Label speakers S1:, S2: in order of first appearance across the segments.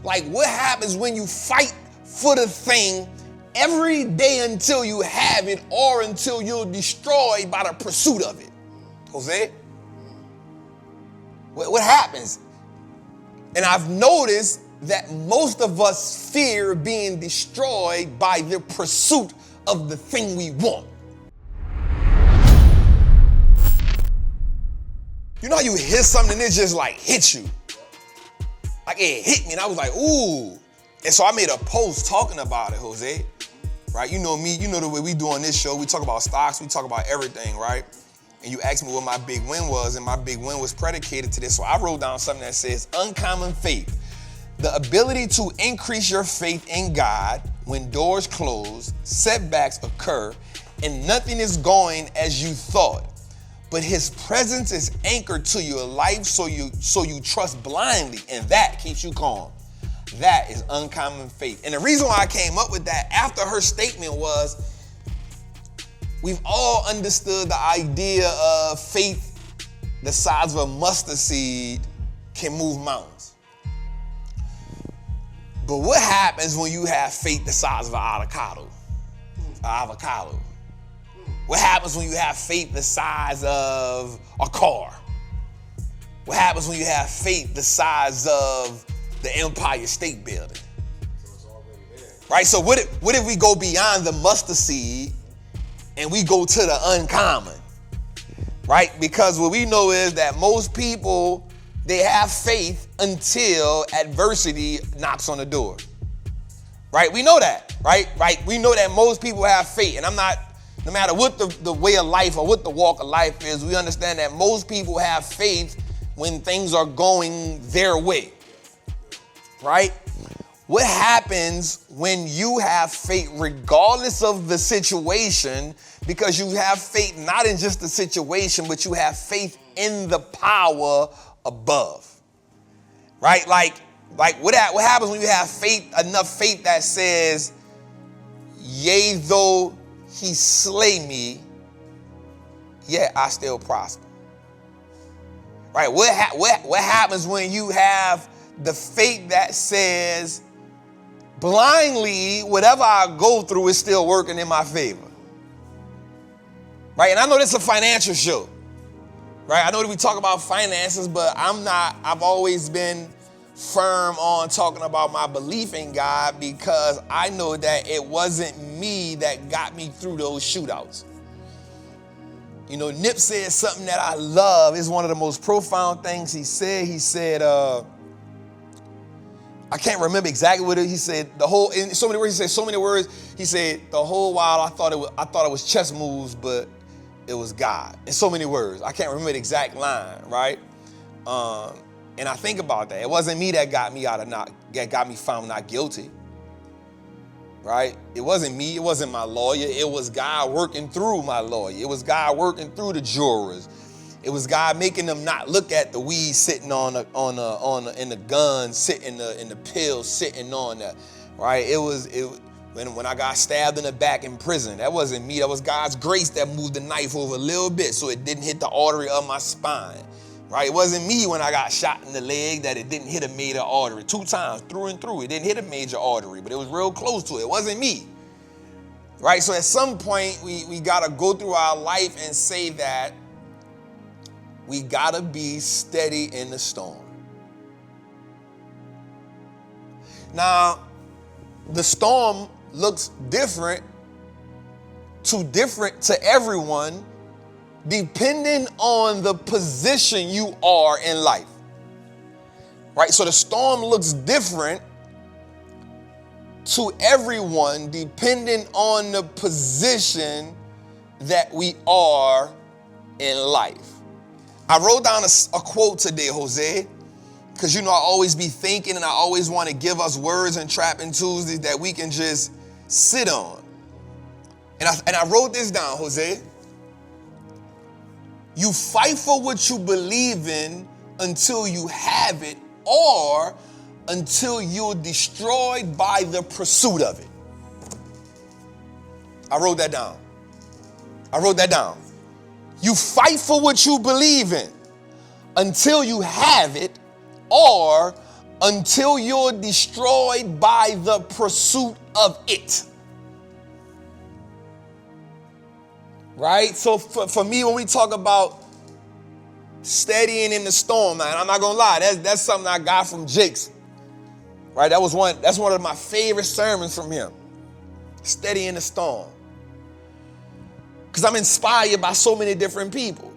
S1: Like what happens when you fight for the thing every day until you have it or until you're destroyed by the pursuit of it? Jose? What happens? And I've noticed that most of us fear being destroyed by the pursuit of the thing we want. You know how you hear something and it just like hits you? Like it hit me and I was like, ooh. And so I made a post talking about it, Jose. Right? You know me, you know the way we do on this show. We talk about stocks, we talk about everything, right? And you asked me what my big win was, and my big win was predicated to this. So I wrote down something that says uncommon faith. The ability to increase your faith in God when doors close, setbacks occur, and nothing is going as you thought. But his presence is anchored to your life, so you trust blindly, and that keeps you calm. That is uncommon faith. And the reason why I came up with that after her statement was, we've all understood the idea of faith the size of a mustard seed can move mountains. But what happens when you have faith the size of an avocado? What happens when you have faith the size of a car? What happens when you have faith the size of the Empire State Building? Right? So what if we go beyond the mustard seed and we go to the uncommon? Right? Because what we know is that most people, they have faith until adversity knocks on the door. Right? We know that, right? We know that most people have faith. And no matter what the way of life or what the walk of life is, we understand that most people have faith when things are going their way. Right? What happens when you have faith regardless of the situation, because you have faith not in just the situation, but you have faith in the power above? Right? Like what happens when you have faith, enough faith that says, yea, though he slay me, yet I still prosper. Right? What happens when you have the faith that says, blindly, whatever I go through is still working in my favor? Right? And I know this is a financial show. Right? I know that we talk about finances, but I've always been firm on talking about my belief in God, because I know that it wasn't me that got me through those shootouts. You know, Nip said something that I love. It's one of the most profound things he said. He said, I can't remember exactly what he said. In so many words, he said so many words. He said, the whole while I thought it was chess moves, but it was God. In so many words. I can't remember the exact line, right? And I think about that. It wasn't me that got me found not guilty. Right? It wasn't me. It wasn't my lawyer. It was God working through my lawyer. It was God working through the jurors. It was God making them not look at the weed sitting in the gun, sitting in the pill, sitting on that. Right? When I got stabbed in the back in prison, that wasn't me. That was God's grace that moved the knife over a little bit so it didn't hit the artery of my spine. Right? It wasn't me when I got shot in the leg that it didn't hit a major artery. 2 times, through and through. It didn't hit a major artery, but it was real close to it. It wasn't me. Right? So at some point, we got to go through our life and say that we got to be steady in the storm. Now, the storm looks different to everyone, depending on the position you are in life. Right? So the storm looks different to everyone depending on the position that we are in life. I wrote down a quote today, Jose, because I always be thinking and I always want to give us words and trapping Tuesdays that we can just sit on. And I wrote this down, Jose. You fight for what you believe in until you have it, or until you're destroyed by the pursuit of it. I wrote that down. You fight for what you believe in until you have it, or until you're destroyed by the pursuit of it. Right? So for me, when we talk about steadying in the storm, man, I'm not gonna lie, that's something I got from Jake's. Right? That's one of my favorite sermons from him. Steady in the storm. Because I'm inspired by so many different people.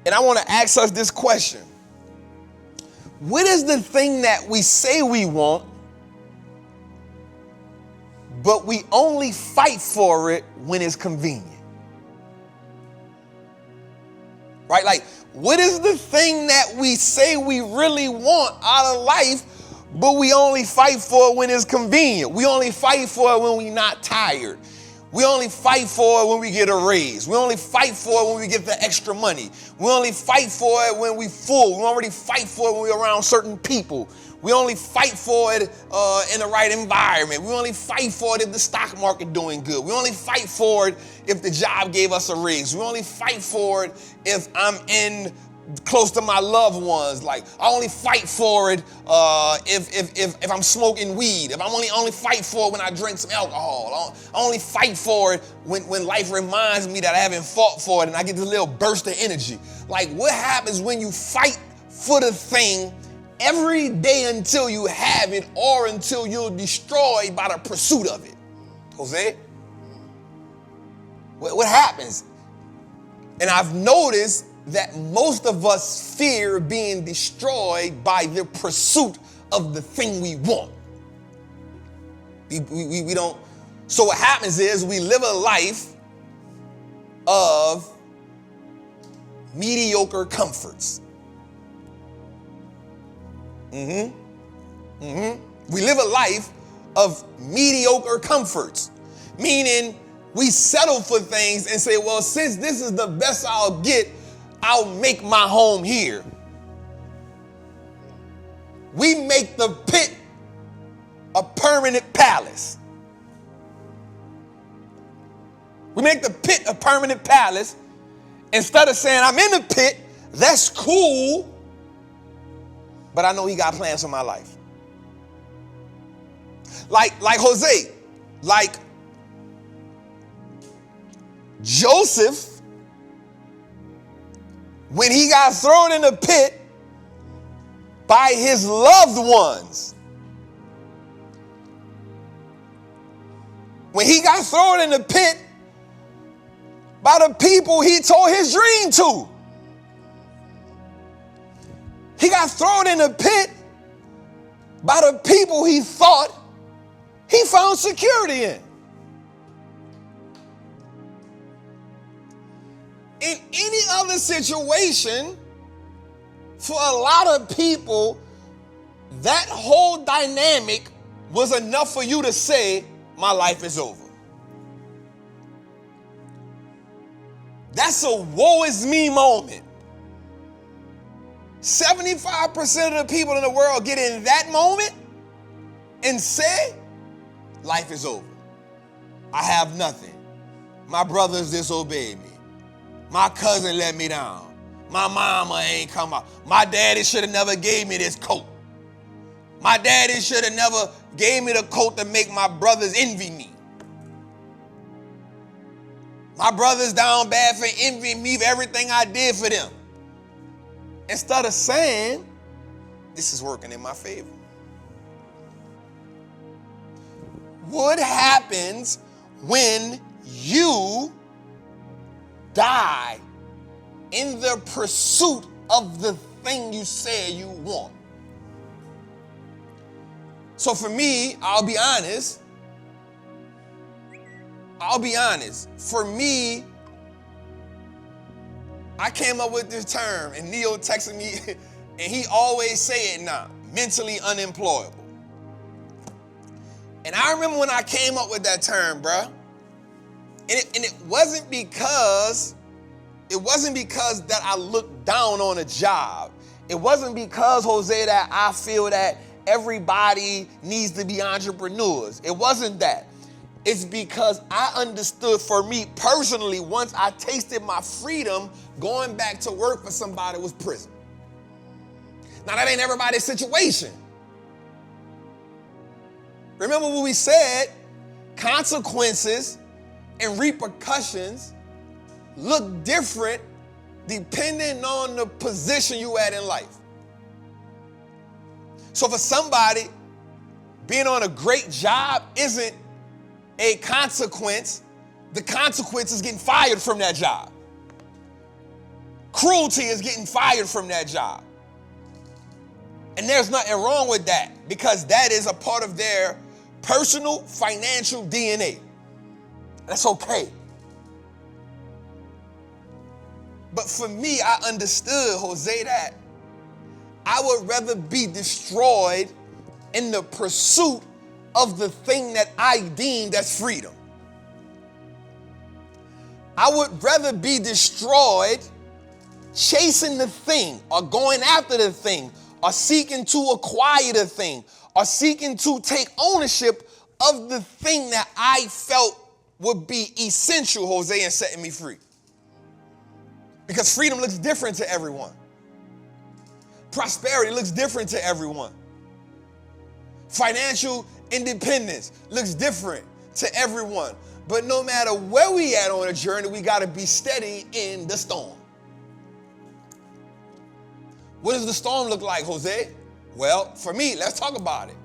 S1: And I want to ask us this question. What is the thing that we say we want, but we only fight for it when it's convenient? Right? Like, what is the thing that we say we really want out of life, but we only fight for it when it's convenient? We only fight for it when we're not tired. We only fight for it when we get a raise. We only fight for it when we get the extra money. We only fight for it when we're full. We already fight for it when we're around certain people. We only fight for it in the right environment. We only fight for it if the stock market doing good. We only fight for it if the job gave us a raise. We only fight for it if I'm in close to my loved ones. Like, I only fight for it if I'm smoking weed. If I only fight for it when I drink some alcohol. I only fight for it when life reminds me that I haven't fought for it and I get this little burst of energy. Like, what happens when you fight for the thing every day until you have it or until you're destroyed by the pursuit of it? Jose? What happens? And I've noticed that most of us fear being destroyed by the pursuit of the thing we want. We don't. So what happens is we live a life of mediocre comforts. We live a life of mediocre comforts, meaning we settle for things and say, well, since this is the best I'll get, I'll make my home here. We make the pit a permanent palace. We make the pit a permanent palace instead of saying, I'm in the pit, that's cool, but I know he got plans for my life. Like Jose, like Joseph, when he got thrown in the pit by his loved ones. When he got thrown in the pit by the people he told his dream to. He got thrown in the pit by the people he thought he found security in. In any other situation, for a lot of people, that whole dynamic was enough for you to say, my life is over. That's a woe is me moment. 75% of the people in the world get in that moment and say, life is over. I have nothing. My brothers disobeyed me. My cousin let me down. My mama ain't come out. My daddy should have never gave me this coat. My daddy should have never gave me the coat to make my brothers envy me. My brothers down bad for envying me for everything I did for them. Instead of saying, this is working in my favor. What happens when you die in the pursuit of the thing you say you want? So for me, I'll be honest. For me, I came up with this term, and Neo texted me, and he always say it now, mentally unemployable. And I remember when I came up with that term, bruh, and it wasn't because that I looked down on a job. It wasn't because, Jose, that I feel that everybody needs to be entrepreneurs. It wasn't that. It's because I understood, for me personally, once I tasted my freedom, going back to work for somebody was prison. Now, that ain't everybody's situation. Remember what we said, consequences and repercussions look different depending on the position you at in life. So for somebody, being on a great job isn't a consequence. The consequence is getting fired from that job. Cruelty is getting fired from that job. And there's nothing wrong with that because that is a part of their personal financial DNA. That's okay. But for me, I understood, Jose, that I would rather be destroyed in the pursuit of the thing that I deem as freedom. I would rather be destroyed chasing the thing or going after the thing or seeking to acquire the thing or seeking to take ownership of the thing that I felt would be essential, Jose, in setting me free. Because freedom looks different to everyone. Prosperity looks different to everyone. Financial independence looks different to everyone. But no matter where we at on a journey, we got to be steady in the storm. What does the storm look like, Jose? Well, for me, let's talk about it.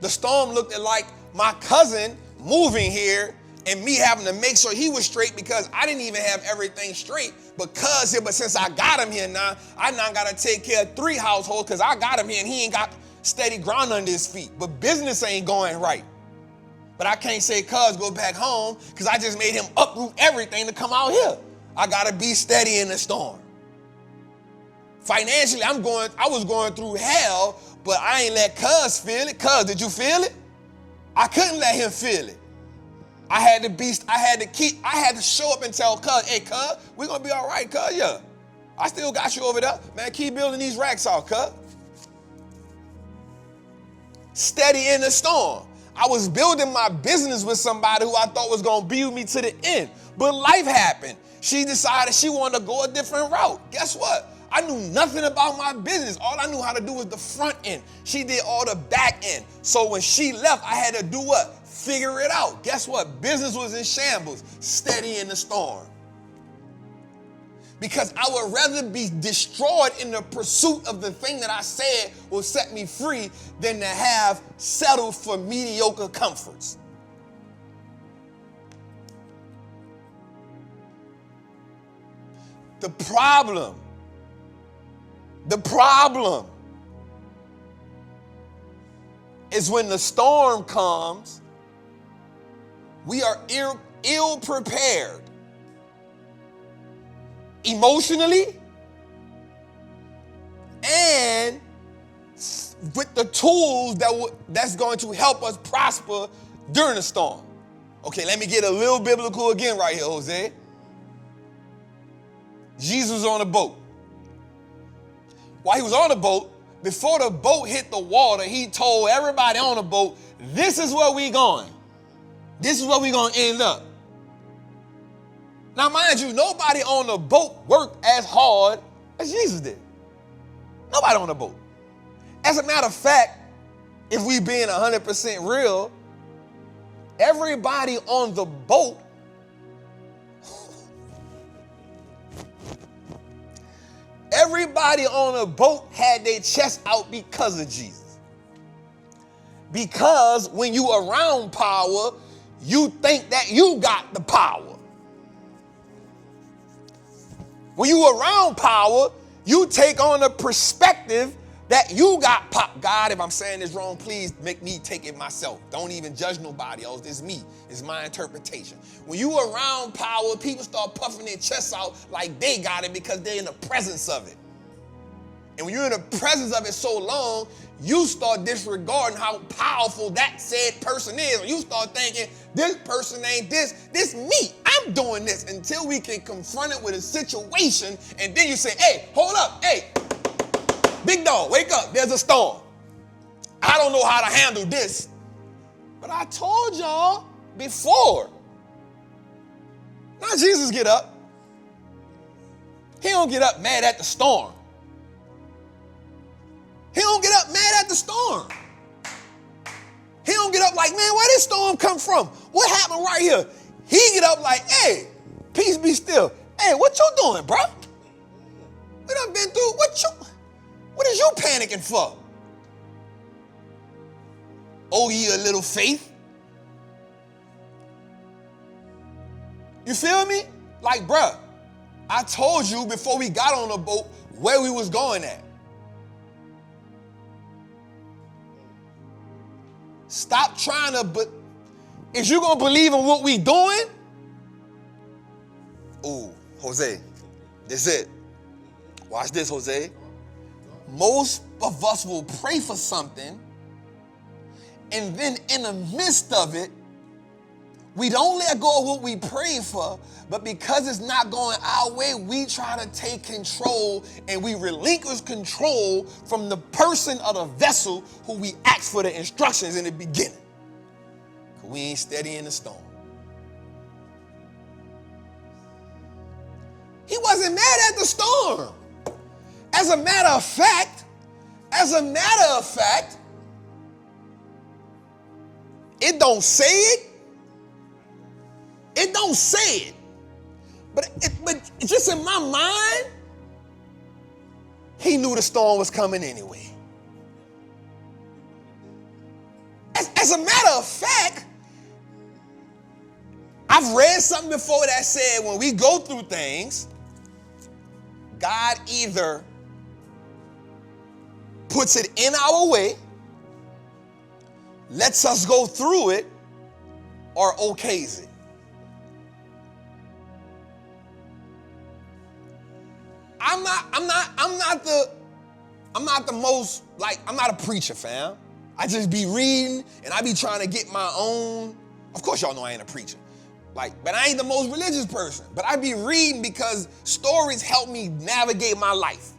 S1: The storm looked like my cousin moving here and me having to make sure he was straight because I didn't even have everything straight. But since I got him here now, I now got to take care of 3 households because I got him here and he ain't got steady ground under his feet. But business ain't going right. But I can't say, cuz, go back home because I just made him uproot everything to come out here. I got to be steady in the storm. Financially, I was going through hell, but I ain't let cuz feel it. Cuz, did you feel it? I couldn't let him feel it. I had to show up and tell cuz, hey, cuz, we're going to be all right, cuz, yeah. I still got you over there. Man, keep building these racks out, cuz. Steady in the storm. I was building my business with somebody who I thought was going to be with me to the end. But life happened. She decided she wanted to go a different route. Guess what? I knew nothing about my business. All I knew how to do was the front end. She did all the back end. So when she left, I had to do what? Figure it out. Guess what? Business was in shambles. Steady in the storm. Because I would rather be destroyed in the pursuit of the thing that I said will set me free than to have settled for mediocre comforts. The problem is when the storm comes, we are ill prepared. Emotionally and with the tools that's going to help us prosper during the storm. Okay, let me get a little biblical again right here, Jose. Jesus was on a boat. While he was on the boat, before the boat hit the water, he told everybody on the boat, this is where we going. This is where we going to end up. Now, mind you, nobody on the boat worked as hard as Jesus did. Nobody on the boat. As a matter of fact, if we being 100% real, everybody on the boat had their chest out because of Jesus. Because when you around power, you think that you got the power. When you around power, you take on a perspective that you got God, if I'm saying this wrong, please make me take it myself. Don't even judge nobody else. It's me. It's my interpretation. When you around power, people start puffing their chests out like they got it because they're in the presence of it. And when you're in the presence of it so long, you start disregarding how powerful that said person is. Or you start thinking, this person ain't this me. I'm doing this until we can confront it with a situation. And then you say, hey, hold up. Hey, big dog, wake up. There's a storm. I don't know how to handle this. But I told y'all before. Now Jesus get up. He don't get up mad at the storm. He don't get up mad at the storm. He don't get up like, man, where this storm come from? What happened right here? He get up like, hey, peace be still. Hey, what you doing, bro? We done been through, what is you panicking for? Oh, ye a little faith. You feel me? Like, bruh, I told you before we got on the boat where we was going at. Stop trying to, but if you gonna believe in what we doing, ooh, Jose, this it. Watch this, Jose. Most of us will pray for something, and then in the midst of it, we don't let go of what we prayed for, but because it's not going our way, we try to take control and we relinquish control from the person or the vessel who we asked for the instructions in the beginning. Because we ain't steady in the storm. He wasn't mad at the storm. As a matter of fact, it don't say it. It don't say it. But just in my mind, he knew the storm was coming anyway. As a matter of fact, I've read something before that said when we go through things, God either puts it in our way, lets us go through it, or okays it. I'm not a preacher, fam. I just be reading and I be trying to get my own. Of course, y'all know I ain't a preacher. But I ain't the most religious person. But I be reading because stories help me navigate my life.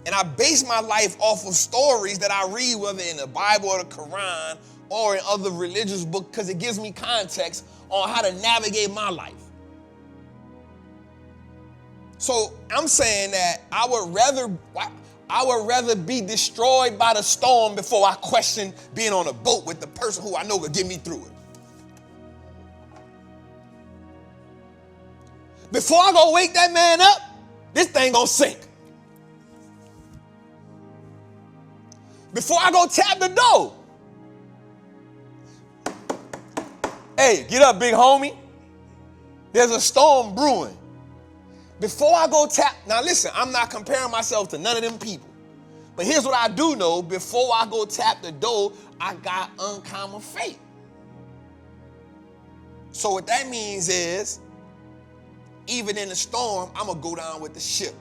S1: And I base my life off of stories that I read, whether in the Bible or the Quran or in other religious books, because it gives me context on how to navigate my life. So I'm saying that I would rather be destroyed by the storm before I question being on a boat with the person who I know could get me through it. Before I go wake that man up, this thing gonna sink. Before I go tap the door. Hey, get up, big homie. There's a storm brewing. Before I go tap, now listen, I'm not comparing myself to none of them people. But here's what I do know, before I go tap the door, I got uncommon faith. So what that means is, even in the storm, I'm gonna go down with the ship.